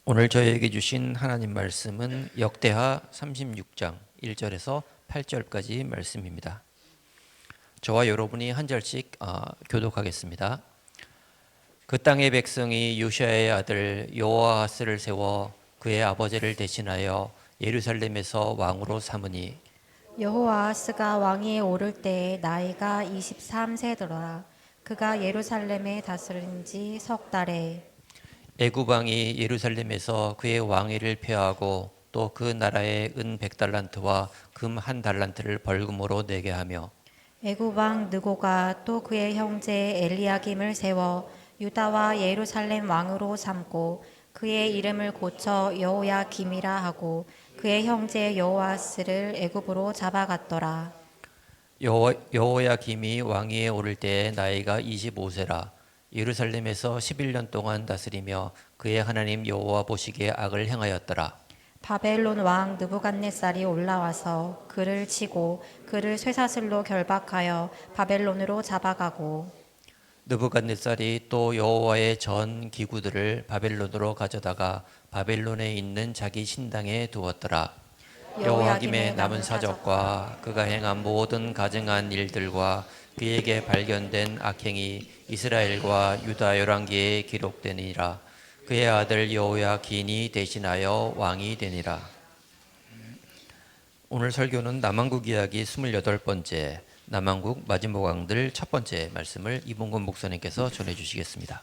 오늘 저희에게 주신 하나님 말씀은 역대하 36장 1절에서 8절까지 말씀입니다. 저와 여러분이 한 절씩 교독하겠습니다. 그 땅의 백성이 요시아의 아들 여호아하스를 세워 그의 아버지를 대신하여 예루살렘에서 왕으로 삼으니 여호아하스가 왕위에 오를 때에 나이가 23세더라. 그가 예루살렘에 다스린 지 석 달에 애굽 왕이 예루살렘에서 그의 왕위를 폐하고 또 그 나라에 은 100달란트와 금 1달란트를 벌금으로 내게 하며 애굽 왕 느고가 또 그의 형제 엘리야김을 세워 유다와 예루살렘 왕으로 삼고 그의 이름을 고쳐 여호야김이라 하고 그의 형제 여호아스를 애굽으로 잡아갔더라. 여호야김이 왕위에 오를 때에 나이가 25세라. 예루살렘에서 11년 동안 다스리며 그의 하나님 여호와 보시기에 악을 행하였더라. 바벨론 왕 느부갓네살이 올라와서 그를 치고 그를 쇠사슬로 결박하여 바벨론으로 잡아가고 느부갓네살이 또 여호와의 전 기구들을 바벨론으로 가져다가 바벨론에 있는 자기 신당에 두었더라. 여호야김의 남은 사적과 그가 행한 모든 가증한 일들과 그에게 발견된 악행이 이스라엘과 유다 열왕기에 기록되니라. 그의 아들 여호야긴이 대신하여 왕이 되니라. 오늘 설교는 남한국 이야기 28번째, 남한국 마지막 왕들 첫 번째 말씀을 이봉건 목사님께서 전해 주시겠습니다.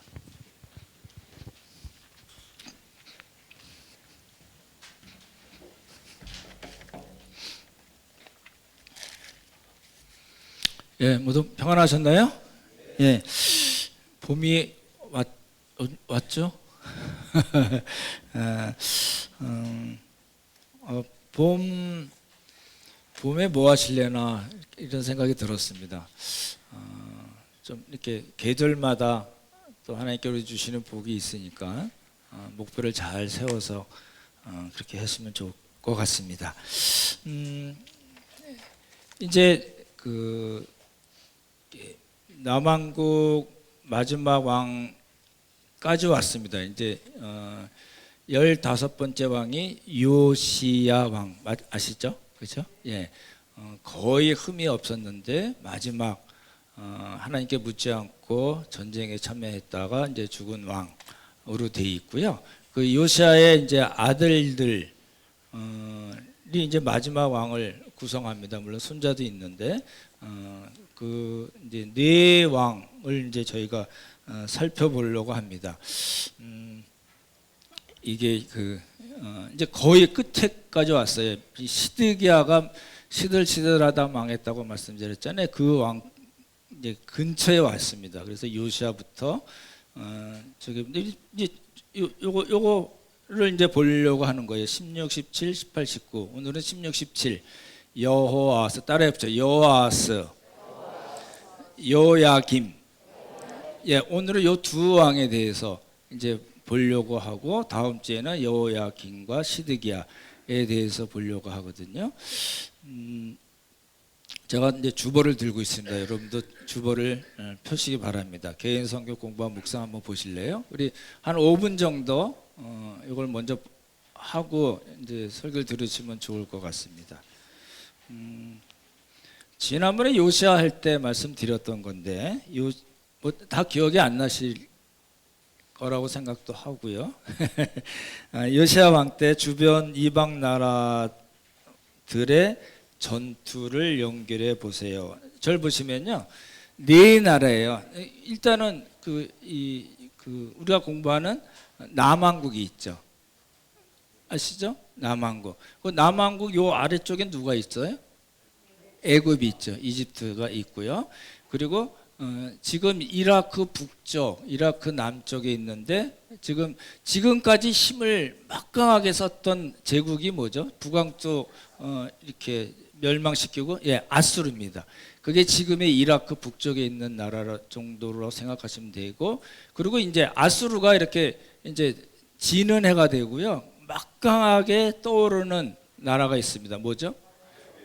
예, 모두 평안하셨나요? 예, 봄이 왔죠? 아, 봄에 뭐 하시려나 이런 생각이 들었습니다. 좀 이렇게 계절마다 또 하나님께로 주시는 복이 있으니까 목표를 잘 세워서 그렇게 했으면 좋을 것 같습니다. 이제 그 남한국 마지막 왕까지 왔습니다. 이제 15번째 왕이 요시야 왕 아시죠? 그렇죠? 예. 거의 흠이 없었는데 마지막 하나님께 묻지 않고 전쟁에 참여했다가 이제 죽은 왕으로 돼 있고요. 그 요시야의 이제 아들들이 이제 마지막 왕을 구성합니다. 물론 손자도 있는데 그 이제 네 왕을 이제 저희가 살펴보려고 합니다. 이게 그 이제 거의 끝에까지 왔어요. 시드기야가 시들시들하다 망했다고 말씀드렸잖아요. 그 왕 이제 근처에 왔습니다. 그래서 요시야부터 저기 이제 요거를 이제 보려고 하는 거예요. 16, 17, 18, 19. 오늘은 16, 17. 여호아스 따라해보죠. 여호아스, 여호야김. 예, 오늘은 요 두 왕에 대해서 이제 보려고 하고 다음 주에는 여호야김과 시드기야에 대해서 보려고 하거든요. 제가 이제 주보를 들고 있습니다. 여러분도 주보를 펴시기 바랍니다. 개인 성경 공부한 묵상 한번 보실래요? 우리 한 5분 정도 이걸 먼저 하고 이제 설교를 들으시면 좋을 것 같습니다. 지난번에 요시야 할 때 말씀드렸던 건데 뭐 다 기억이 안 나실 거라고 생각도 하고요. 요시야 왕 때 주변 이방 나라들의 전투를 연결해 보세요. 절 보시면요, 네 나라예요. 일단은 우리가 공부하는 남한국이 있죠. 아시죠? 남한국. 그 남한국 요 아래쪽에 누가 있어요? 애굽이 있죠. 이집트가 있고요. 그리고 지금 이라크 북쪽, 이라크 남쪽에 있는데 지금까지 힘을 막강하게 썼던 제국이 뭐죠? 북왕 쪽 이렇게 멸망시키고 아수르입니다. 그게 지금의 이라크 북쪽에 있는 나라 정도로 생각하시면 되고, 그리고 이제 아수르가 이렇게 이제 지는 해가 되고요. 막강하게 떠오르는 나라가 있습니다. 뭐죠?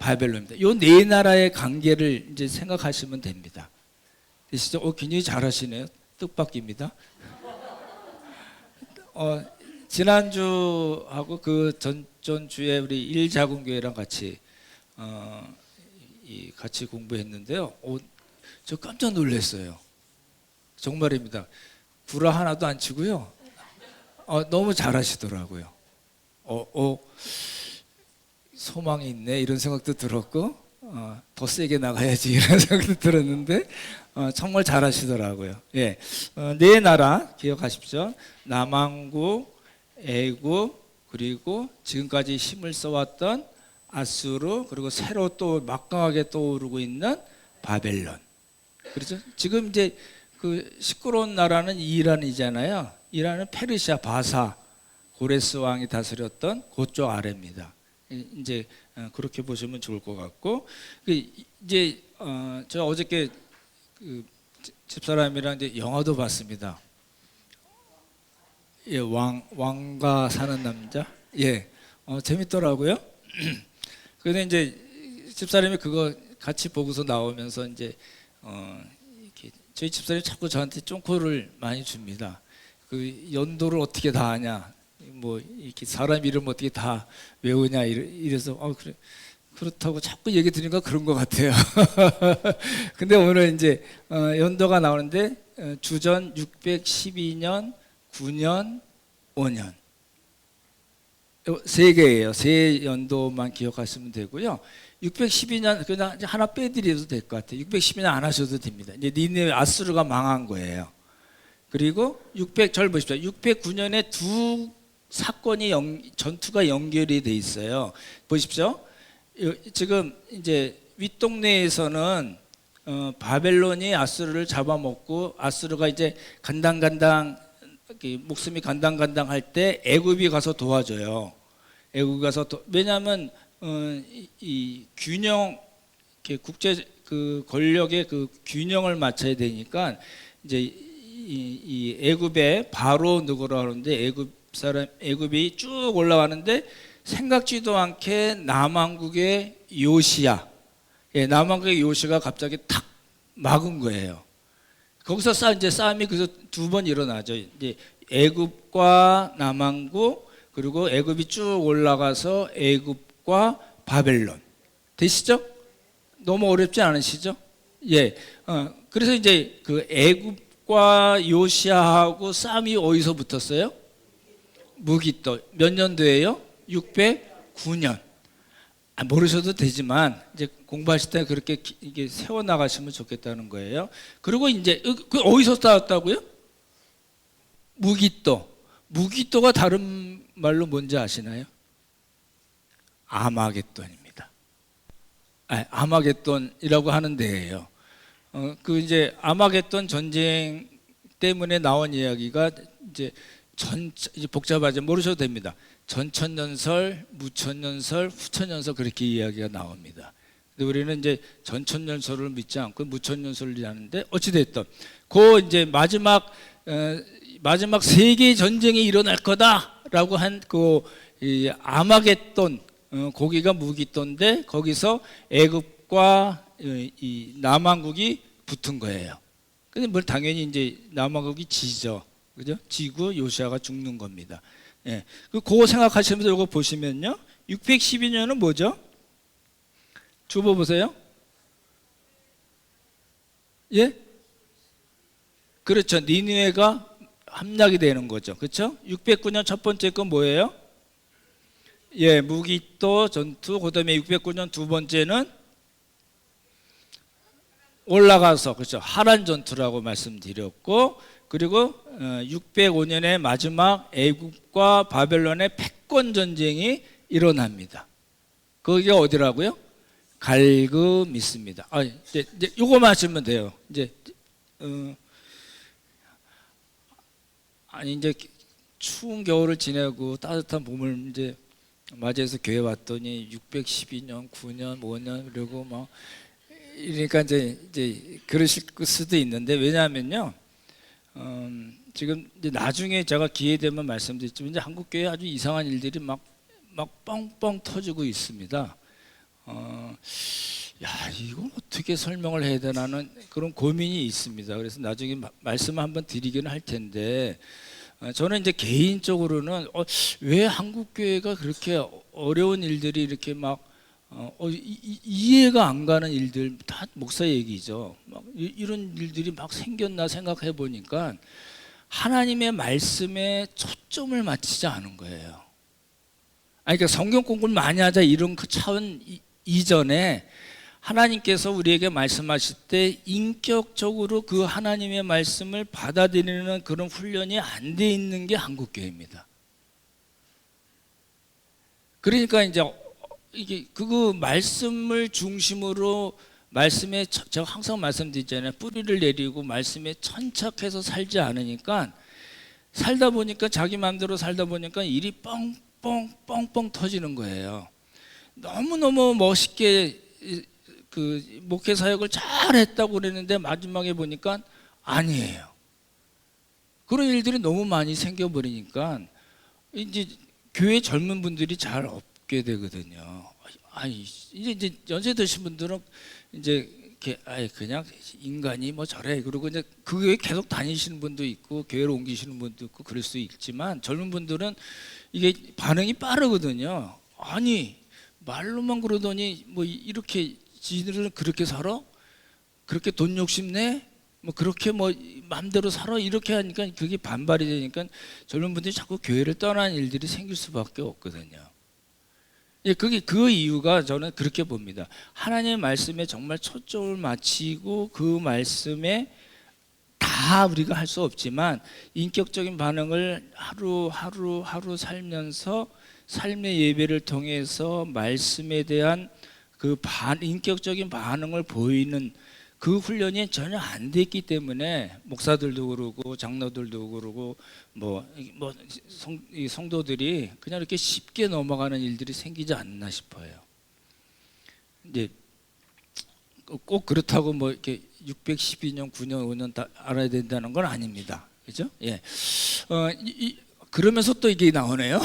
바벨론입니다. 이 네 나라의 관계를 이제 생각하시면 됩니다. 되시죠? 굉장히 잘하시네요. 뜻밖입니다. 지난주하고 그 전주에 우리 일자군교회랑 같이 같이 공부했는데요. 저 깜짝 놀랐어요. 정말입니다. 구라 하나도 안 치고요. 너무 잘하시더라고요. 소망이 있네 이런 생각도 들었고 더 세게 나가야지 이런 생각도 들었는데 정말 잘하시더라고요. 예, 네 나라 기억하십시오. 남왕국, 애국, 그리고 지금까지 힘을 써왔던 아수르, 그리고 새로 또 막강하게 떠오르고 있는 바벨론. 그렇죠? 지금 이제 그 시끄러운 나라는 이란이잖아요. 이란은 페르시아 바사 고레스 왕이 다스렸던 그쪽 아래입니다. 이제 그렇게 보시면 좋을 것 같고, 이제 저 어저께 그 집사람이랑 이제 영화도 봤습니다. 예, 왕과 사는 남자. 예, 재밌더라고요. 근데 이제 집사람이 그거 같이 보고서 나오면서 이제 이렇게 저희 집사람이 자꾸 저한테 쫑코를 많이 줍니다. 그 연도를 어떻게 다 아냐, 뭐 이렇게 사람 이름 어떻게 다 외우냐 이래서 그래 그렇다고 자꾸 얘기 드리니까 그런 것 같아요. 근데 오늘 이제 연도가 나오는데 주전 612년, 9년, 5년 세 개예요. 세 연도만 기억하시면 되고요. 612년 그냥 하나 빼드려도 될 것 같아요. 612년 안 하셔도 됩니다. 이제 니네 아수르가 망한 거예요. 그리고 절 보십시오. 609년에 두 사건이 전투가 연결이 돼 있어요. 보십시오. 지금 이제 윗동네에서는 바벨론이 아수르를 잡아먹고 아수르가 이제 간당간당 목숨이 간당간당 할 때 애굽이 가서 도와줘요. 애굽이 가서 왜냐하면 이 균형 국제 그 권력의 그 균형을 맞춰야 되니까 이제 이 애굽의 바로 누구라 하는데 애굽이 쭉 올라가는데 생각지도 않게 남왕국의 요시야, 남왕국의 요시가 갑자기 탁 막은 거예요. 거기서 이제 싸움이 그래서 두 번 일어나죠. 이제 애굽과 남왕국, 그리고 애굽이 쭉 올라가서 애굽과 바벨론. 되시죠? 너무 어렵지 않으시죠? 예. 그래서 이제 그 애굽과 요시아하고 싸움이 어디서 붙었어요? 무기또. 몇 년도예요? 609년. 모르셔도 되지만 이제 공부하실 때 그렇게 이게 세워 나가시면 좋겠다는 거예요. 그리고 이제 그 어디서 싸웠다고요? 무기또. 무기또가 다른 말로 뭔지 아시나요? 아마겟돈입니다. 아마겟돈이라고 하는 데예요. 그 이제 아마겟돈 전쟁 때문에 나온 이야기가 이제 이제 복잡하지 모르셔도 됩니다. 전천년설, 무천년설, 후천년설 그렇게 이야기가 나옵니다. 근데 우리는 이제 전천년설을 믿지 않고 무천년설을 하는데 어찌 됐든 그 이제 마지막 세계 전쟁이 일어날 거다라고 한 그 아마겟돈 거기가 무기또인데 거기서 애굽과 이 남왕국이 붙은 거예요. 근데 뭐 당연히 이제 남왕국이 지죠. 그죠? 지고 요시아가 죽는 겁니다. 예. 그거 생각하시면서 이거 보시면요. 612년은 뭐죠? 주보 보세요. 예? 그렇죠. 니느웨가 함락이 되는 거죠. 그렇죠? 609년 첫 번째 건 뭐예요? 예, 무기또 전투. 그다음에 609년 두 번째는 올라가서 그렇죠. 하란 전투라고 말씀드렸고, 그리고 605년의 마지막 애굽과 바벨론의 패권 전쟁이 일어납니다. 거기가 어디라고요? 갈그 있습니다. 이제 요거만 하시면 돼요. 이제 이제 추운 겨울을 지내고 따뜻한 봄을 이제 맞이해서 교회 왔더니 612년, 9년, 5년 그리고 막 이러니까 이제 그러실 수도 있는데 왜냐하면요. 지금 이제 나중에 제가 기회 되면 말씀드리지만 이제 한국 교회 아주 이상한 일들이 막 뻥뻥 터지고 있습니다. 이건 어떻게 설명을 해야 되나는 그런 고민이 있습니다. 그래서 나중에 말씀을 한번 드리기는 할 텐데 저는 이제 개인적으로는 왜 한국 교회가 그렇게 어려운 일들이 이렇게 막 이해가 안 가는 일들, 다 목사 얘기죠. 막 이런 일들이 막 생겼나 생각해 보니까 하나님의 말씀에 초점을 맞추지 않은 거예요. 아니, 그러니까 성경 공부를 많이 하자 이런 그 차원 이전에 하나님께서 우리에게 말씀하실 때 인격적으로 그 하나님의 말씀을 받아들이는 그런 훈련이 안 돼 있는 게 한국 교회입니다. 그러니까 이제 이게 그 말씀을 중심으로 말씀에 제가 항상 말씀드리잖아요. 뿌리를 내리고 말씀에 천착해서 살지 않으니까 살다 보니까 자기 마음대로 살다 보니까 일이 뻥뻥 터지는 거예요. 너무너무 멋있게 그 목회 사역을 잘 했다고 그랬는데 마지막에 보니까 아니에요. 그런 일들이 너무 많이 생겨버리니까 이제 교회 젊은 분들이 잘 없게 되거든요. 아니, 이제 연세 드신 분들은 이제 이렇게 그냥 인간이 뭐 저래 그러고 이제 그 교회 계속 다니시는 분도 있고 교회로 옮기시는 분도 있고 그럴 수 있지만 젊은 분들은 이게 반응이 빠르거든요. 아니, 말로만 그러더니 뭐 이렇게 지들은 그렇게 살아? 그렇게 돈 욕심내? 뭐 그렇게 뭐 마음대로 살아? 이렇게 하니까 그게 반발이 되니까 젊은 분들이 자꾸 교회를 떠나는 일들이 생길 수밖에 없거든요. 예, 그게 그 이유가 저는 그렇게 봅니다. 하나님의 말씀에 정말 초점을 맞추고 그 말씀에 다 우리가 할 수 없지만 인격적인 반응을 하루 살면서 삶의 예배를 통해서 말씀에 대한 그 인격적인 반응을 보이는 그 훈련이 전혀 안 됐기 때문에 목사들도 그러고 장로들도 그러고 이 성도들이 그냥 이렇게 쉽게 넘어가는 일들이 생기지 않나 싶어요. 이제 꼭 그렇다고 뭐 이렇게 612년, 9년, 5년 다 알아야 된다는 건 아닙니다. 그죠? 예. 그러면서 또 이게 나오네요.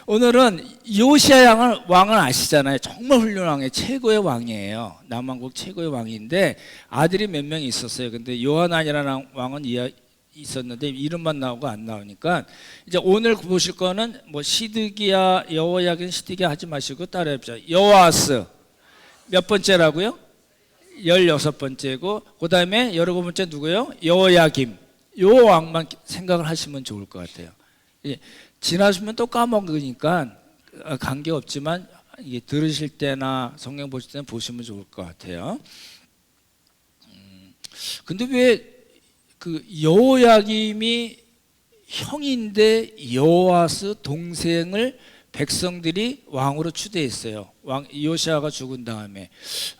오늘은 요시야 왕을 아시잖아요. 정말 훌륭한 왕이에요. 최고의 왕이에요. 남왕국 최고의 왕인데 아들이 몇 명 있었어요. 근데 요하난이라는 왕은 있었는데 이름만 나오고 안 나오니까 이제 오늘 보실 거는 뭐 시드기야, 여호야긴, 시드기야 하지 마시고 따라해보자. 여호아스 몇 번째라고요? 16번째고 그 다음에 17번째 누구요? 여호야김. 요 왕만 생각을 하시면 좋을 것 같아요. 지나시면 또 까먹으니까 관계없지만 이게 들으실 때나 성경 보실 때는 보시면 좋을 것 같아요. 근데 왜 그 여호야김이 형인데 여호아스 동생을 백성들이 왕으로 추대했어요. 왕 요시아가 죽은 다음에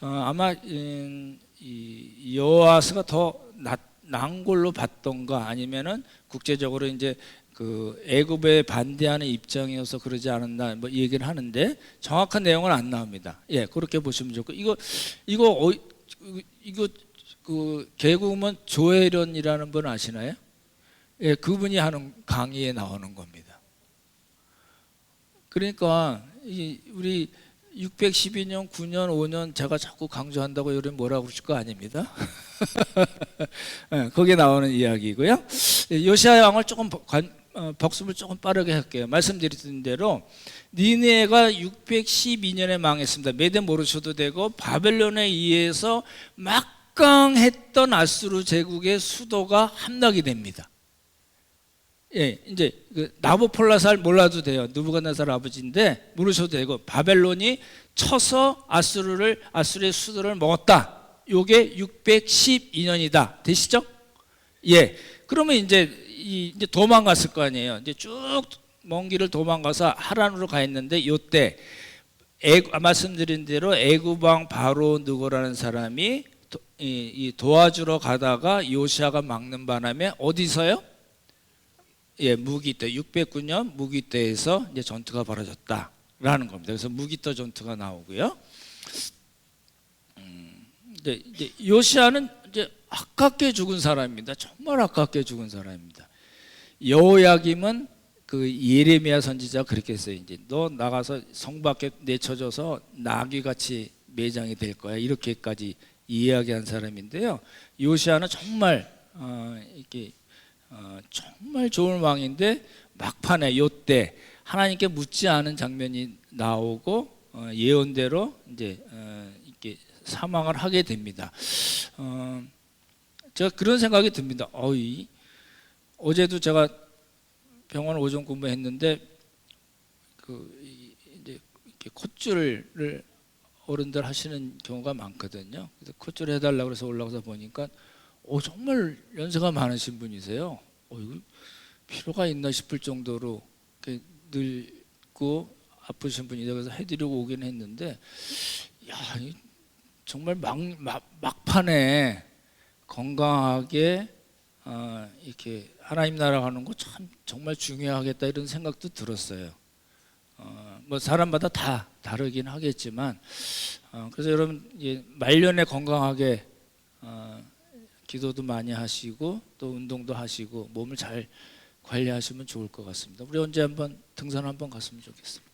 아마 이 여호아스가 더 난 걸로 봤던가 아니면은 국제적으로 이제 그 애굽에 반대하는 입장이어서 그러지 않았나 뭐 얘기를 하는데 정확한 내용은 안 나옵니다. 예, 그렇게 보시면 좋고 이거 그 개그우먼 조혜련이라는 분 아시나요? 예, 그분이 하는 강의에 나오는 겁니다. 그러니까 우리 612년, 9년, 5년 제가 자꾸 강조한다고 여러분 뭐라고 그러실 거 아닙니다. 네, 거기에 나오는 이야기고요. 요시야 왕을 조금 복습을 조금 빠르게 할게요. 말씀드린 대로 니느웨가 612년에 망했습니다. 메대 모르셔도 되고 바벨론에 의해서 막강했던 아수르 제국의 수도가 함락이 됩니다. 예, 이제 그 나부콜라살 몰라도 돼요. 느부갓네살 아버지인데 모르셔도 되고 바벨론이 쳐서 아수르의 수도를 먹었다. 요게 612년이다. 되시죠? 예. 그러면 이제 도망갔을 거 아니에요. 이제 쭉 먼 길을 도망가서 하란으로 가 있는데 요때 말씀드린 대로 애굽 왕 바로 느고라는 사람이 도와주러 가다가 요시아가 막는 바람에 어디서요? 예, 무기때 609년 무기때에서 이제 전투가 벌어졌다라는 겁니다. 그래서 무기때 전투가 나오고요. 이제 요시아는 이제 아깝게 죽은 사람입니다. 정말 아깝게 죽은 사람입니다. 여호야김은 그 예레미야 선지자가 그렇게 했어요. 이제 너 나가서 성 밖에 내쳐져서 나귀같이 매장이 될 거야. 이렇게까지 이야기한 사람인데요. 요시아는 정말 이렇게 정말 좋은 왕인데 막판에 요때 하나님께 묻지 않은 장면이 나오고 예언대로 이제 이렇게 사망을 하게 됩니다. 제가 그런 생각이 듭니다. 어제도 제가 병원 오전 근무했는데 이제 이렇게 콧줄을 어른들 하시는 경우가 많거든요. 그래서 콧줄 해달라고 해서 올라가서 보니까 정말 연세가 많으신 분이세요. 이거 필요가 있나 싶을 정도로 늙고 아프신 분이다. 그래서 해드리고 오긴 했는데, 정말 막판에 건강하게 이렇게 하나님 나라 가는 거 참 정말 중요하겠다 이런 생각도 들었어요. 뭐 사람마다 다 다르긴 하겠지만, 그래서 여러분 말년에 건강하게 기도도 많이 하시고 또 운동도 하시고 몸을 잘 관리하시면 좋을 것 같습니다. 우리 언제 한번 등산 한번 갔으면 좋겠습니다.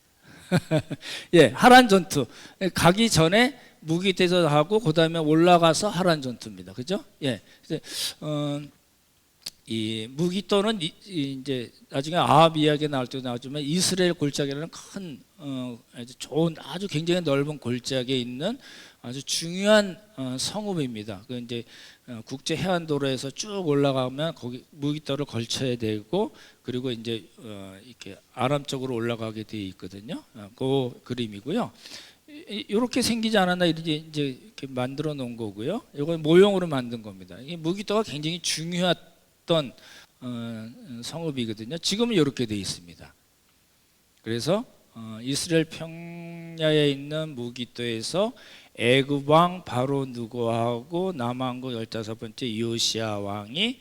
예, 하란 전투 가기 전에 무기태서 하고 그 다음에 올라가서 하란 전투입니다. 그죠? 예, 이 무기토는 이제 나중에 아합 이야기 나올 때 나오지만 이스라엘 골짜기라는 큰 아주 좋은 아주 굉장히 넓은 골짜기에 있는 아주 중요한 성읍입니다. 그 이제 국제 해안도로에서 쭉 올라가면 거기 무기토를 걸쳐야 되고 그리고 이제 이렇게 아람 쪽으로 올라가게 돼 있거든요. 그 그림이고요. 이렇게 생기지 않았나 이제 이렇게 만들어 놓은 거고요. 이건 모형으로 만든 겁니다. 이 무기토가 굉장히 중요했던 성읍이거든요. 지금은 이렇게 돼 있습니다. 그래서 이스라엘 평야에 있는 무기토에서 애굽 왕 바로 느고하고 남왕국 15번째 요시야 왕이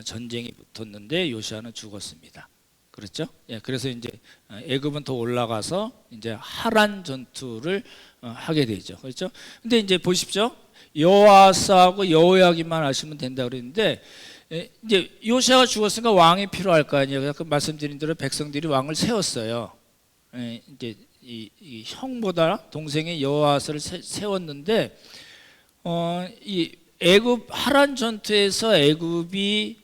전쟁이 붙었는데 요시야는 죽었습니다. 그렇죠? 예, 그래서 이제 애굽은 더 올라가서 이제 하란 전투를 하게 되죠. 그렇죠? 근데 이제 보십시오. 여호아스하고 여호야김만 하시면 된다 그랬는데 이제 요시야가 죽었으니까 왕이 필요할 거 아니에요. 아까 말씀드린 대로 백성들이 왕을 세웠어요. 이제 이 형보다 동생의 여호아스를 세웠는데 이 애굽 하란 전투에서 애굽이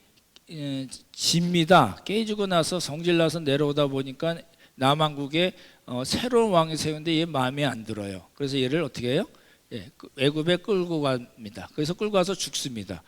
집니다. 깨지고 나서 성질나서 내려오다 보니까 남왕국에 새로운 왕이 세우는데 얘 마음에 안 들어요. 그래서 얘를 어떻게 해요? 예, 애굽에 끌고 갑니다. 그래서 끌고 와서 죽습니다.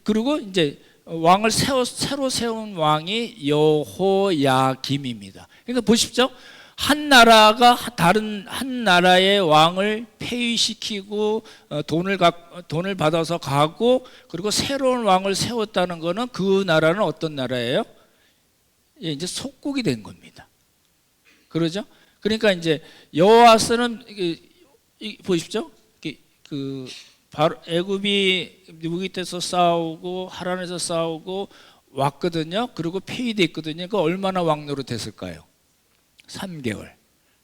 그리고 이제 왕을 새로 세운 왕이 여호야김입니다. 그러니까 보십시오. 한 나라가 다른 한 나라의 왕을 폐위시키고 돈을 받아서 가고 그리고 새로운 왕을 세웠다는 것은 그 나라는 어떤 나라예요? 이제 속국이 된 겁니다. 그러죠? 그러니까 이제 여호아스는 보십시오. 바로 애굽이 무기태에서 싸우고 하란에서 싸우고 왔거든요. 그리고 폐위됐거든요. 그러니까 얼마나 왕 노릇했을까요? 3개월.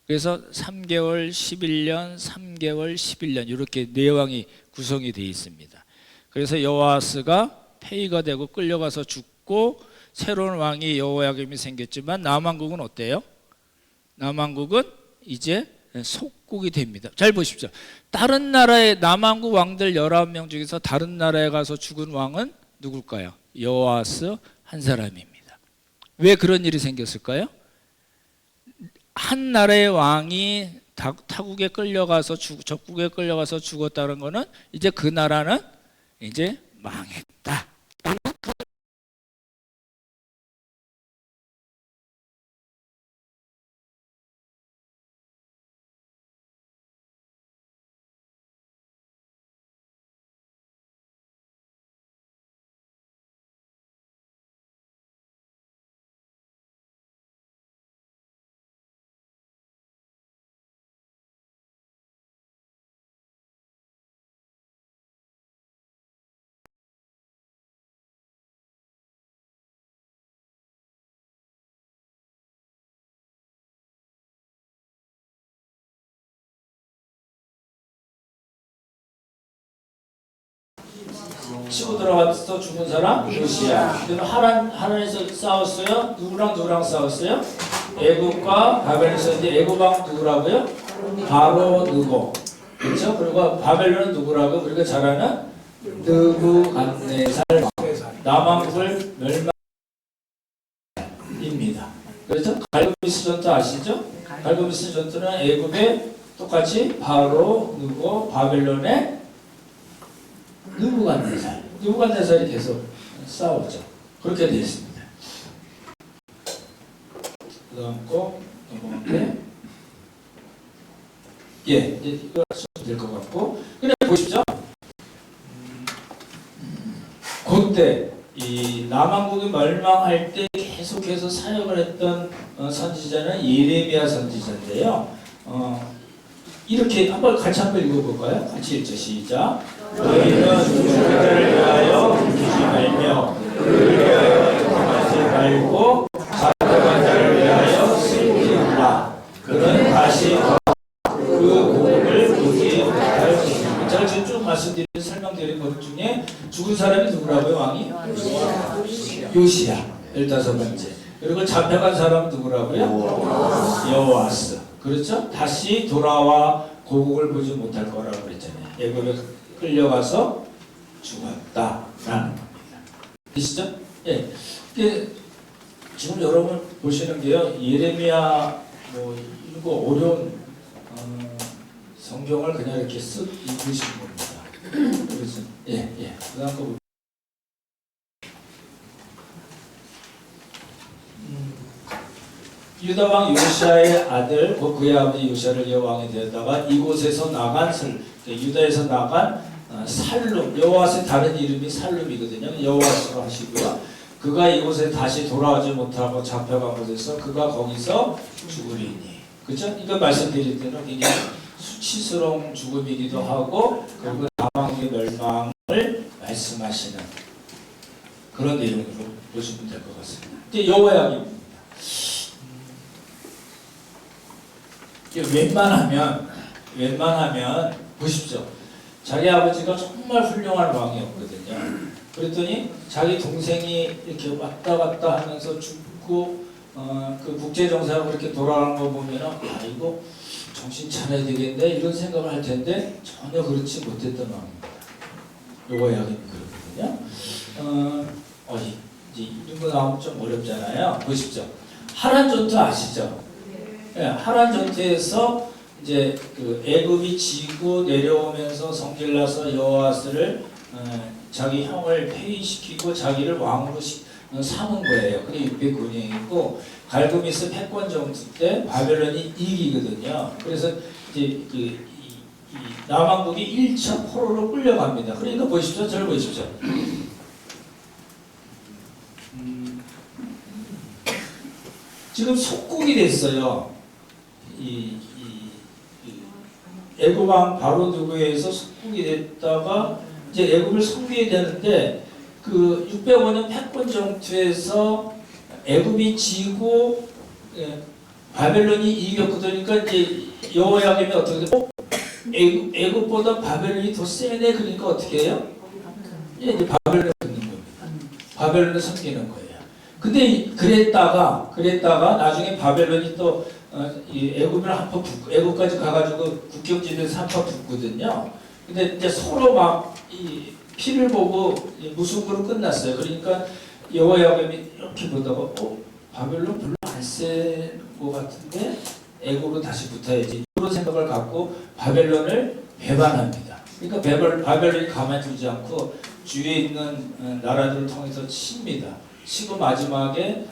그래서 3개월 11년, 3개월 11년 이렇게 네 왕이 구성이 되어 있습니다. 그래서 여호아스가 폐위가 되고 끌려가서 죽고 새로운 왕이 여호야김이 생겼지만 남왕국은 어때요? 남왕국은 이제 속국이 됩니다. 잘 보십시오. 다른 나라의 남왕국 왕들 19명 중에서 다른 나라에 가서 죽은 왕은 누굴까요? 여호아스 한 사람입니다. 왜 그런 일이 생겼을까요? 한 나라의 왕이 타국에 끌려가서 적국에 끌려가서 죽었다는 것은 이제 그 나라는 이제 망했다. 치고 들어가서 죽은 사람 요시야. 그리고 하란에서 싸웠어요. 누구랑 싸웠어요? 애굽과 바벨에서 이제 애굽 왕 누구라고요? 바로 느고. 그렇죠? 그리고 바벨론은 누구라고? 우리가 잘 아는 느부갓네살 왕. 남왕국을 멸망입니다. 그래서 갈그미스 전투 아시죠? 갈그미스 전투는 애굽의 똑같이 바로 누고 바벨론의 느부갓네살이 계속 싸웠죠. 그렇게 되어 있습니다. 그 다음 거 넘어갈게. 예, 이제 이거 하시면 될 것 같고. 그래 보십시오. 그때 이 남왕국이 멸망할 때 계속해서 사역을 했던 선지자는 예레미야 선지자인데요. 이렇게 같이 한번 읽어볼까요? 같이 읽죠. 시작. 너희는 주를 위하여 죽지 말며 그를 위하여 통하지 말고 자녀한 자를 위하여 슬프지 말라. 그는 다시 그 복음을 보지 못할 것입니다. 제가 지금 쭉 설명드린 것 중에 죽은 사람이 누구라고요? 왕이? 요시야. 15번째. 그리고 잡혀간 사람은 누구라고요? 여호와스. 그렇죠? 다시 돌아와 고국을 보지 못할 거라고 그랬잖아요. 애굽에 끌려가서 죽었다라는 겁니다. 되시죠? 예. 지금 여러분 보시는 게요. 예레미야 이거 어려운 성경을 그냥 이렇게 쓱 읽으시는 겁니다. 그래서 예. 그다음 거 유다 왕 요시아의 아들 그의 아버지 요시아를 여호왕이 되었다가 이곳에서 나간 유다에서 나간 살룸, 여호와스의 다른 이름이 살룸이거든요. 여호와스로 하시고요. 그가 이곳에 다시 돌아오지 못하고 잡혀간 곳에서 그가 거기서 죽으리니. 그렇죠? 이거 말씀드릴 때는 굉장히 수치스러운 죽음이기도 하고 그리고 남왕국의 멸망을 말씀하시는 그런 내용으로 보시면 될 것 같습니다. 이제 여호야김입니다. 웬만하면 보십시오. 자기 아버지가 정말 훌륭한 왕이었거든요. 그랬더니 자기 동생이 이렇게 왔다 갔다 하면서 죽고 그 국제정사로 그렇게 돌아가는 거 보면은 이거 정신 차려야 되겠네 이런 생각을 할 텐데 전혀 그렇지 못했던 왕입니다. 요거야긴 그렇거든요. 이제 이런 거 나오면 좀 어렵잖아요. 보십시오. 하란 전투 아시죠? 예, 하란 전투에서 이제 그 애굽이 지고 내려오면서 성질나서 여호와스를 자기 형을 폐위시키고 자기를 왕으로 삼은 거예요. 그게 609년이고 갈그미스 패권 전투 때 바벨론이 이기거든요. 그래서 이제 이 남왕국이 1차 포로로 끌려갑니다. 그러니까 보십시오. 저를 보십시오. 지금 속국이 됐어요. 애굽 왕 바로 누구에서 속국이 됐다가 이제 애굽을 섬기게 되는데 그 605년 패권 전투에서 애굽이 지고 바벨론이 이겼거든요. 그러니까 이제 여호야김이 어떻게 돼요? 애굽보다 바벨론이 더 세네. 그러니까 어떻게 해요? 이제 바벨론을 듣는 겁니다. 바벨론을 섬기는 거예요. 근데 그랬다가 나중에 바벨론이 또 애굽을 한파 붙고 애굽까지 가가지고 국경지대에서 한파 붙거든요. 근데 이제 서로 막 피를 보고 무승부로 끝났어요. 그러니까 여호야김이 이렇게 보다가 바벨론 별로 안 센 것 같은데 애굽으로 다시 붙어야지 이런 생각을 갖고 바벨론을 배반합니다. 그러니까 바벨론이 가만히 두지 않고 주위에 있는 나라들을 통해서 칩니다. 치고 마지막에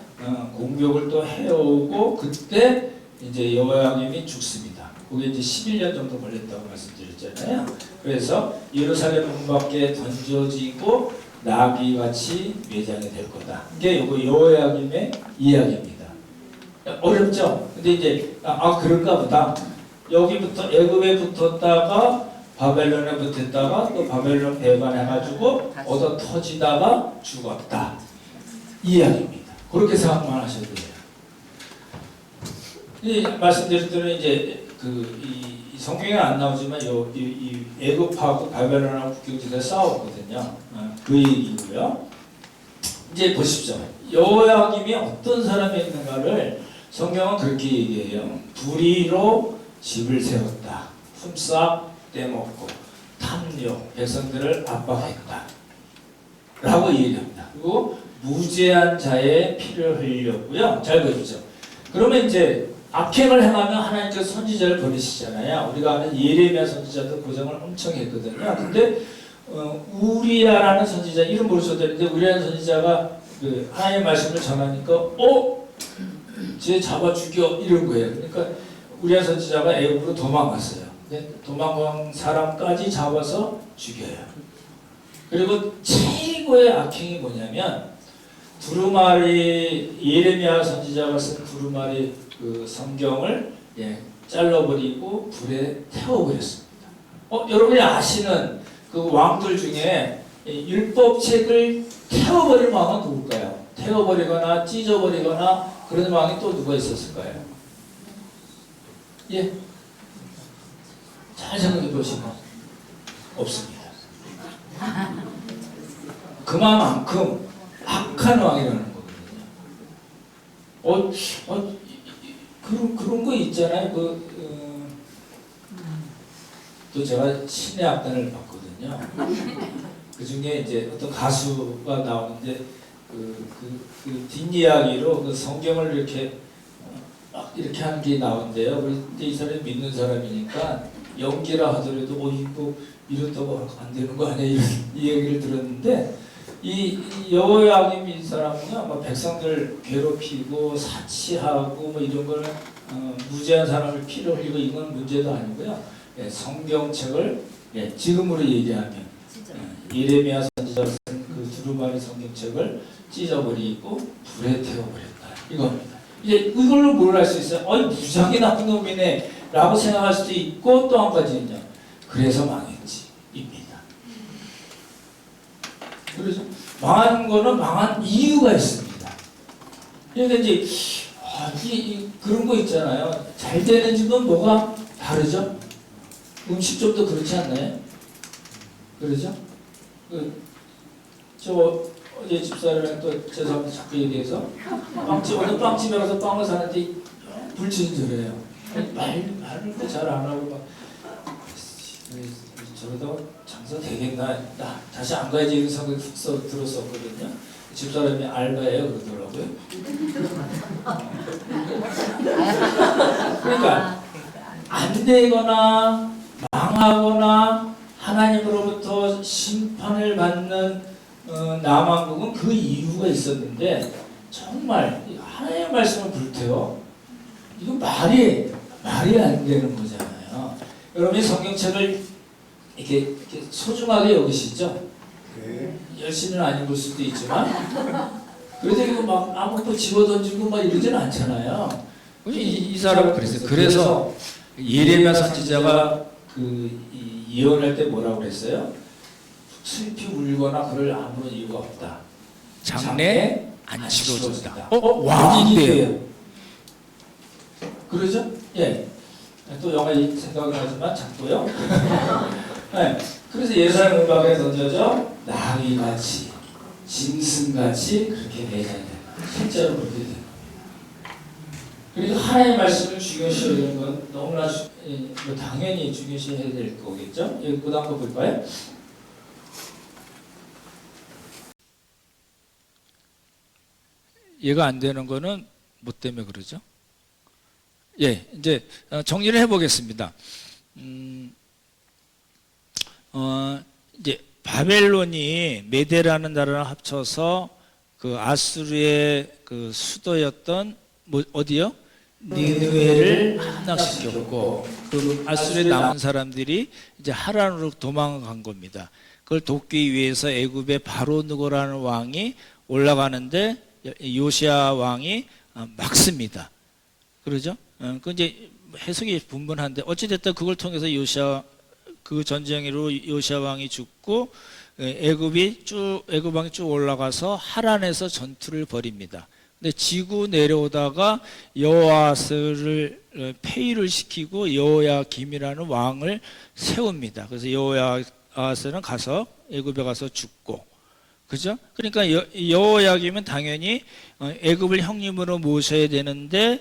공격을 또 해오고 그때 이제 여호야김이 죽습니다. 그게 이제 11년 정도 걸렸다고 말씀드렸잖아요. 그래서 예루살렘 문 밖에 던져지고 나귀같이 매장이 될 거다. 이게 요거 여호야김의 이야기입니다. 어렵죠? 근데 이제 그런가 보다. 여기부터 애굽에 붙었다가 바벨론에 붙었다가 또 바벨론 배반해가지고 얻어 터지다가 죽었다. 이 이야기입니다. 그렇게 생각만 하셔도 돼요. 말씀드렸던 이제 이 성경에 안 나오지만 이 애굽하고 바벨론하고 국경지대 싸웠거든요. 그 얘기고요. 이제 보십시오. 여호야김이 어떤 사람이었는가를 성경은 그렇게 얘기해요. 불의로 집을 세웠다. 품삯 떼먹고 탐욕, 백성들을 압박했다. 라고 얘기합니다. 그리고 무죄한 자의 피를 흘렸고요. 잘 보십시오. 그러면 이제 악행을 행하면 하나님께서 선지자를 버리시잖아요. 우리가 아는 예레미야 선지자도 고생을 엄청 했거든요. 근데 우리야라는 선지자, 이름 모르셔도 되는데 우리야라는 선지자가 그 하나님의 말씀을 전하니까 쟤 잡아 죽여 이런 거예요. 그러니까 우리야 선지자가 애굽으로 도망갔어요. 근데 도망간 사람까지 잡아서 죽여요. 그리고 최고의 악행이 뭐냐면 두루마리, 예레미야 선지자가 쓴 두루마리 그 성경을 잘라버리고 불에 태워버렸습니다. 여러분이 아시는 그 왕들 중에 율법책을 태워버린 왕은 누굴까요? 태워버리거나 찢어버리거나 그런 왕이 또 누가 있었을까요? 예? 잘 생각해 보시면 없습니다. 그만큼 악한 왕이라는 거거든요. 그런 거 있잖아요. 또 제가 신의 악단을 봤거든요. 그 중에 이제 어떤 가수가 나오는데 그 뒷이야기로 그 성경을 이렇게 막 이렇게 하는 게 나온대요. 그런데 이 사람이 믿는 사람이니까 연기라 하더라도 이거 이렇다고 안 되는 거 아니야? 이 얘기를 들었는데 이 여호야김 이 사람은요, 뭐 백성들 괴롭히고 사치하고 뭐 이런 걸 무죄한 사람을 피를 흘리고 이건 문제도 아니고요. 성경책을 지금으로 얘기하면 예레미야 선지자가 쓴 그 두루마리 성경책을 찢어버리고 불에 태워버렸다 이겁니다. 이제 이걸로 뭘 할 수 있어요? 무지하게 나쁜 놈이네라고 생각할 수도 있고 또 한 가지는요. 그래서 망했지입니다. 그래서 망한 거는 망한 이유가 있습니다. 그러니까 이제 그런 거 있잖아요. 잘 되는 집은 뭐가 다르죠? 음식점도 그렇지 않나요? 그러죠? 저 어제 집사람이랑 또 죄송합니다. 자꾸 얘기해서 어느 빵집에 가서 빵을 사는데 불친절해요. 말을 잘 안 하고 막 저러다가 장사 되겠나? 나 다시 안 가야지 이런 생각이 들었었거든요. 집사람이 알바예요 그러더라고요. 그러니까 안 되거나 망하거나 하나님으로부터 심판을 받는 남왕국은 그 이유가 있었는데 정말 하나님의 말씀을 불태워 이거 말이 안 되는 거잖아요. 여러분이 성경책을 이렇게 소중하게 여기시죠? 열심히는 안 읽을 수도 있지만 그래도 이거 막 아무것도 집어던지고 막 이러지는 않잖아요. 이 사람은 그랬어요. 그래서 예레미야 선지자가 예언할 때 뭐라고 그랬어요? 슬피 울거나 그럴 아무런 이유가 없다. 장래 안 치러진다. 왕인데요. 그러죠? 예. 또 영화 생각은 하지만 작고요. 네. 그래서 예루살렘 음악에 던져져 나귀같이 짐승같이 그렇게 내자야 된다. 실제로 그렇게 돼요. 그리고 하나님의 말씀을 중요시해야 되는 건 너무나 당연히 중요시해야 될 거겠죠? 그 다음 거 볼까요? 이해가 안 되는 거는 뭐 때문에 그러죠? 이제 정리를 해보겠습니다. 이제 바벨론이 메데라는 나라랑 합쳐서 그 아수르의 그 수도였던 어디요? 니느웨를 함락시켰고 그 아수르에 남은 사람들이 이제 하란으로 도망간 겁니다. 그걸 돕기 위해서 애굽의 바로느고라는 왕이 올라가는데 요시야 왕이 막습니다. 그러죠? 그 이제 해석이 분분한데 어찌됐든 그걸 통해서 그 전쟁으로 요시야 왕이 죽고 애굽 왕이 쭉 올라가서 하란에서 전투를 벌입니다. 근데 지구 내려오다가 여호아스를 폐위를 시키고 여호야김이라는 왕을 세웁니다. 그래서 여호야스는 가서 애굽에 가서 죽고, 그죠? 그러니까 여호야김은 당연히 애굽을 형님으로 모셔야 되는데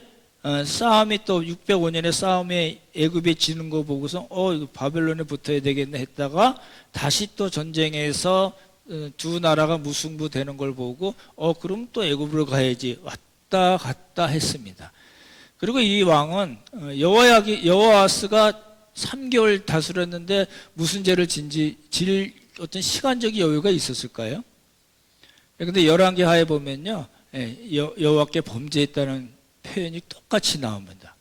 싸움이 또 605년의 싸움에 애굽에 지는 거 보고서 이거 바벨론에 붙어야 되겠네 했다가 다시 또 전쟁에서 두 나라가 무승부되는 걸 보고 그럼 또 애굽으로 가야지 왔다 갔다 했습니다. 그리고 이 왕은 여호아스가 3개월 다스렸는데 무슨 죄를 질 어떤 시간적 여유가 있었을까요? 그런데 열왕기하에 보면요, 여호와께 범죄했다는 표현이 똑같이 나옵니다.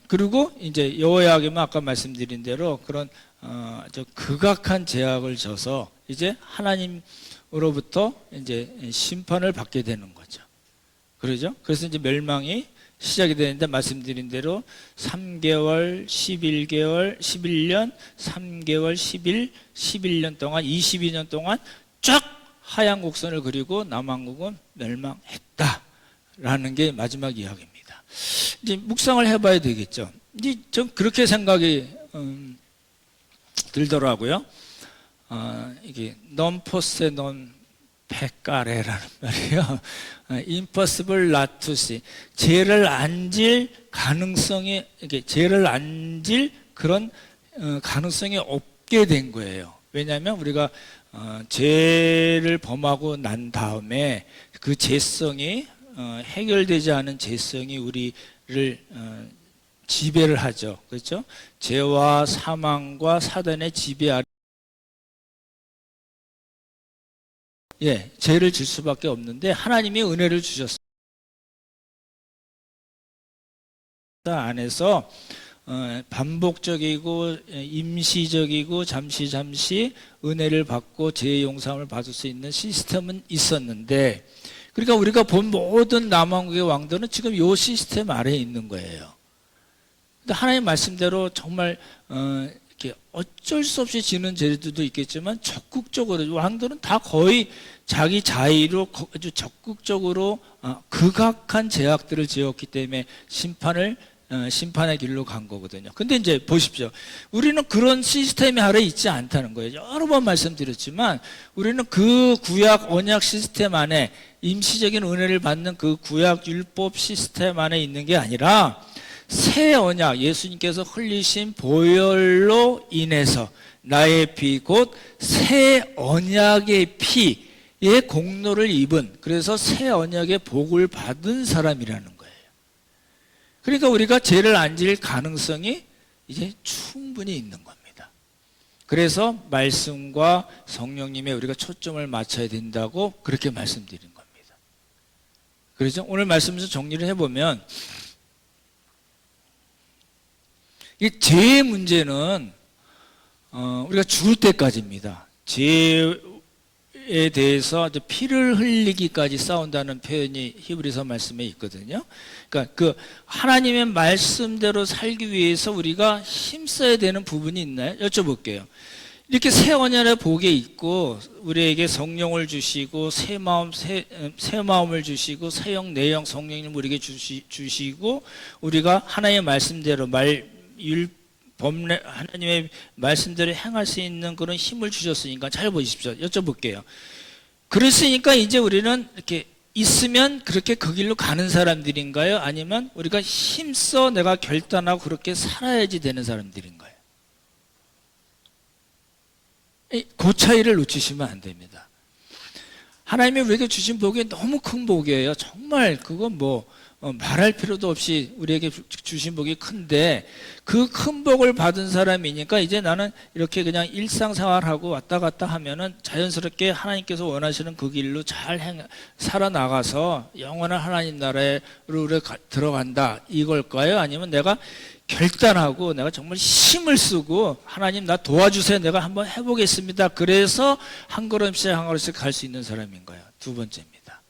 그리고 이제 여호야김은 아까 말씀드린 대로 그런 저 극악한 제약을 져서 이제 하나님으로부터 이제 심판을 받게 되는 거죠. 그러죠? 그래서 이제 멸망이 시작이 되는데 말씀드린 대로 3개월, 11개월, 11년, 3개월, 11년 동안 22년 동안 쫙 하얀 곡선을 그리고 남왕국은 멸망했다라는 게 마지막 이야기입니다. 이제 묵상을 해봐야 되겠죠. 이제 좀 그렇게 생각이 들더라고요. 이게 non posse non peccare라는 말이에요. impossible not to see. 죄를 안 질 가능성이, 이게 죄를 안 질 그런 가능성이 없게 된 거예요. 왜냐하면 우리가 죄를 범하고 난 다음에 그 죄성이 해결되지 않은 죄성이 우리를 지배를 하죠. 그렇죠? 죄와 사망과 사단의 지배 아래 죄를 질 수밖에 없는데 하나님이 은혜를 주셨습니다. 안에서 반복적이고 임시적이고 잠시 은혜를 받고 죄의 용서함을 받을 수 있는 시스템은 있었는데, 그러니까 우리가 본 모든 남왕국의 왕들은 지금 이 시스템 아래에 있는 거예요. 근데 하나님 말씀대로 정말 이렇게 어쩔 수 없이 지는 죄들도 있겠지만 적극적으로 왕들은 다 거의 자기 자의로 아주 적극적으로 극악한 제약들을 지었기 때문에 심판의 길로 간 거거든요. 근데 이제 보십시오. 우리는 그런 시스템이 아래 있지 않다는 거예요. 여러 번 말씀드렸지만 우리는 그 구약 언약 시스템 안에 임시적인 은혜를 받는 그 구약 율법 시스템 안에 있는 게 아니라 새 언약, 예수님께서 흘리신 보혈로 인해서 나의 피 곧 새 언약의 피의 공로를 입은, 그래서 새 언약의 복을 받은 사람이라는 거예요. 그러니까 우리가 죄를 안 질 가능성이 이제 충분히 있는 겁니다. 그래서 말씀과 성령님에 우리가 초점을 맞춰야 된다고 그렇게 말씀드린 겁니다. 그렇죠? 오늘 말씀에서 정리를 해보면 이 죄의 문제는 우리가 죽을 때까지입니다. 죄에 대해서 피를 흘리기까지 싸운다는 표현이 히브리서 말씀에 있거든요. 그러니까 그 하나님의 말씀대로 살기 위해서 우리가 힘써야 되는 부분이 있나요? 여쭤볼게요. 이렇게 새 언약의 복에 있고 우리에게 성령을 주시고 새 마음을 주시고 새 영 내 영 성령님 우리에게 주시고 우리가 하나님의 말씀대로 하나님의 말씀대로 행할 수 있는 그런 힘을 주셨으니까 잘 보십시오. 여쭤볼게요. 그랬으니까 이제 우리는 이렇게 있으면 그렇게 그 길로 가는 사람들인가요? 아니면 우리가 힘써 내가 결단하고 그렇게 살아야지 되는 사람들인가요? 그 차이를 놓치시면 안 됩니다. 하나님이 우리에게 주신 복이 너무 큰 복이에요. 정말 그건 말할 필요도 없이 우리에게 주신 복이 큰데 그 큰 복을 받은 사람이니까 이제 나는 이렇게 그냥 일상생활하고 왔다 갔다 하면은 자연스럽게 하나님께서 원하시는 그 길로 잘 살아나가서 영원한 하나님 나라로 들어간다 이걸까요? 아니면 내가 결단하고 내가 정말 힘을 쓰고 하나님 나 도와주세요, 내가 한번 해보겠습니다, 그래서 한 걸음씩 한 걸음씩 갈 수 있는 사람인가요? 두 번째입니다.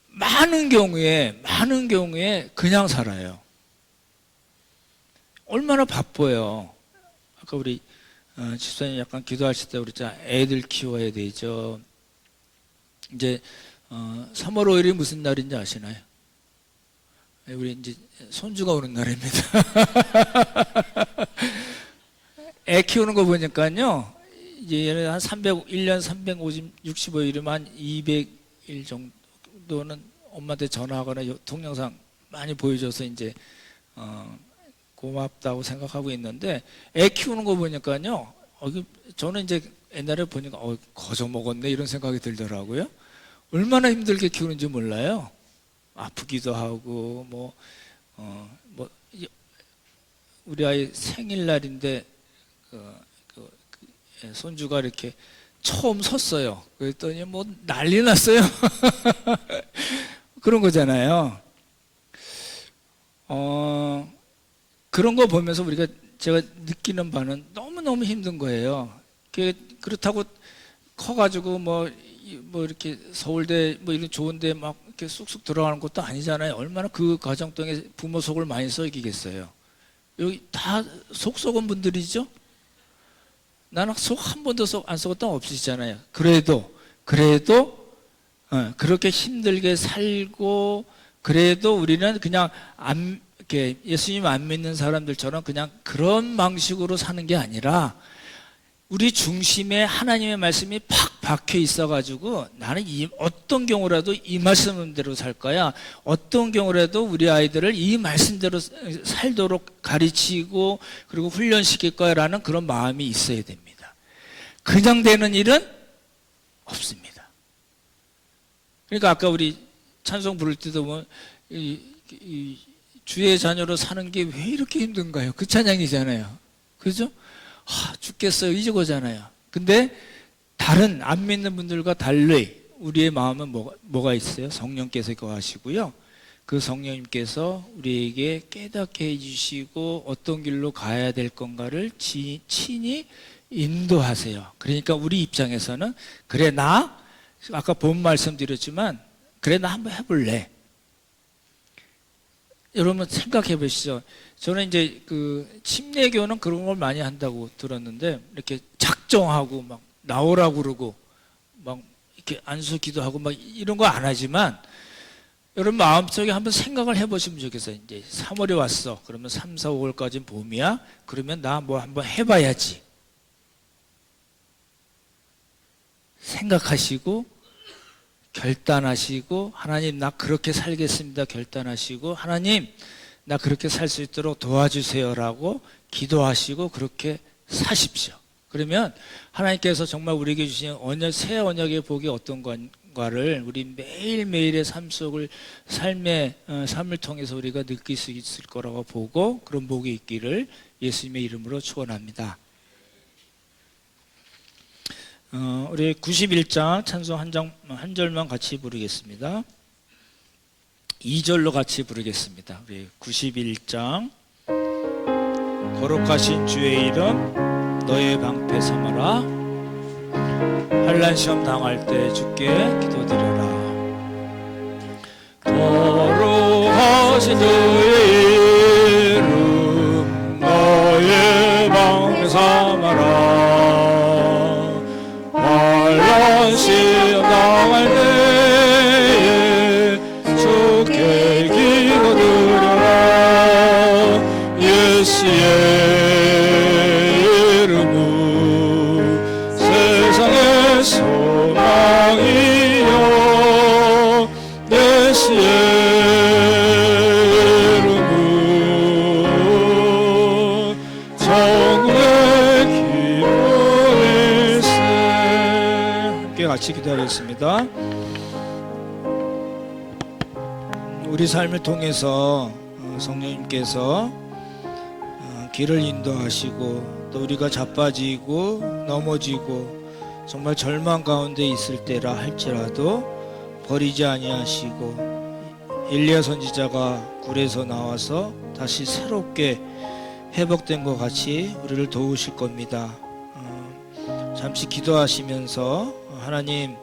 많은 경우에 그냥 살아요. 얼마나 바빠요. 아까 우리 집사님 약간 기도하실 때 우리 애들 키워야 되죠. 이제 3월 5일이 무슨 날인지 아시나요? 우리 이제 손주가 오는 날입니다. 애 키우는 거 보니까요, 이제 얘는 한 1년 365일이면 한 200일 정도는 엄마한테 전화하거나 동영상 많이 보여줘서 이제 고맙다고 생각하고 있는데, 애 키우는 거 보니까요, 저는 이제 옛날에 보니까 거저 먹었네 이런 생각이 들더라고요. 얼마나 힘들게 키우는지 몰라요. 아프기도 하고 우리 아이 생일날인데 손주가 이렇게 처음 섰어요. 그랬더니 뭐 난리 났어요. 그런 거잖아요. 그런 거 보면서 제가 느끼는 바는 너무너무 힘든 거예요. 그렇다고 커가지고 뭐 이렇게 서울대 뭐 이런 좋은데 막 이렇게 쑥쑥 들어가는 것도 아니잖아요. 얼마나 그 과정 동안에 부모 속을 많이 썩이겠어요. 여기 다 속 썩은 분들이죠. 나는 속 한 번도 안 썩었던 거 없으시잖아요. 그래도 그렇게 힘들게 살고 그래도 우리는 그냥 이렇게 예수님 안 믿는 사람들처럼 그냥 그런 방식으로 사는 게 아니라 우리 중심에 하나님의 말씀이 팍 박혀 있어가지고 나는 어떤 경우라도 이 말씀대로 살 거야. 어떤 경우라도 우리 아이들을 이 말씀대로 살도록 가르치고 그리고 훈련시킬 거야라는 그런 마음이 있어야 됩니다. 그냥 되는 일은 없습니다. 그러니까 아까 우리 찬송 부를 때도 보면 주의 자녀로 사는 게 왜 이렇게 힘든가요? 그 찬양이잖아요. 그죠? 죽겠어요. 이거잖아요. 근데 다른 안 믿는 분들과 달리 우리의 마음은 뭐가 있어요? 성령께서 거하시고요. 그 성령님께서 우리에게 깨닫게 해주시고 어떤 길로 가야 될 건가를 친히 인도하세요. 그러니까 우리 입장에서는 그래 나 아까 본 말씀드렸지만 그래 나 한번 해볼래. 여러분 생각해 보시죠. 저는 이제 그 침례교는 그런 걸 많이 한다고 들었는데 이렇게 작정하고 막 나오라고 그러고 막 이렇게 안수 기도하고 막 이런 거 안 하지만 여러분 마음속에 한번 생각을 해보시면 좋겠어요. 이제 3월에 왔어. 그러면 3, 4, 5월까지는 봄이야. 그러면 나 뭐 한번 해봐야지. 생각하시고 결단하시고 하나님 나 그렇게 살겠습니다 결단하시고 하나님 나 그렇게 살 수 있도록 도와주세요라고 기도하시고 그렇게 사십시오. 그러면 하나님께서 정말 우리에게 주신 언약, 새 언약의 복이 어떤 건가를 우리 매일매일의 삶을 통해서 우리가 느낄 수 있을 거라고 보고 그런 복이 있기를 예수님의 이름으로 축원합니다. 우리 91장 찬송 한 절만 같이 부르겠습니다. 2절로 같이 부르겠습니다. 우리 91장 거룩하신 주의 이름 너의 방패 삼아라. 환난 시험 당할 때 주께 기도드려라. 거룩하신 주의 이름 너의 방패 삼아라. 시험 당할 때에 주께 기도드려라. 예수의 이름은 세상의 소망이요 예수의 이름은 천국의 기쁨일세. 같이 기도하겠습니다. 우리 삶을 통해서 성령님께서 길을 인도하시고 또 우리가 자빠지고 넘어지고 정말 절망 가운데 있을 때라 할지라도 버리지 아니하시고 엘리야 선지자가 굴에서 나와서 다시 새롭게 회복된 것 같이 우리를 도우실 겁니다. 잠시 기도하시면서 하나님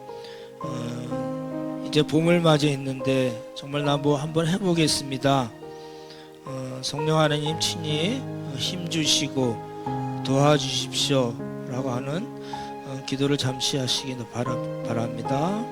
이제 봄을 맞이했는데 정말 나 뭐 한번 해보겠습니다. 성령 하나님 친히 힘주시고 도와주십시오 라고 하는 기도를 잠시 하시기 바랍니다.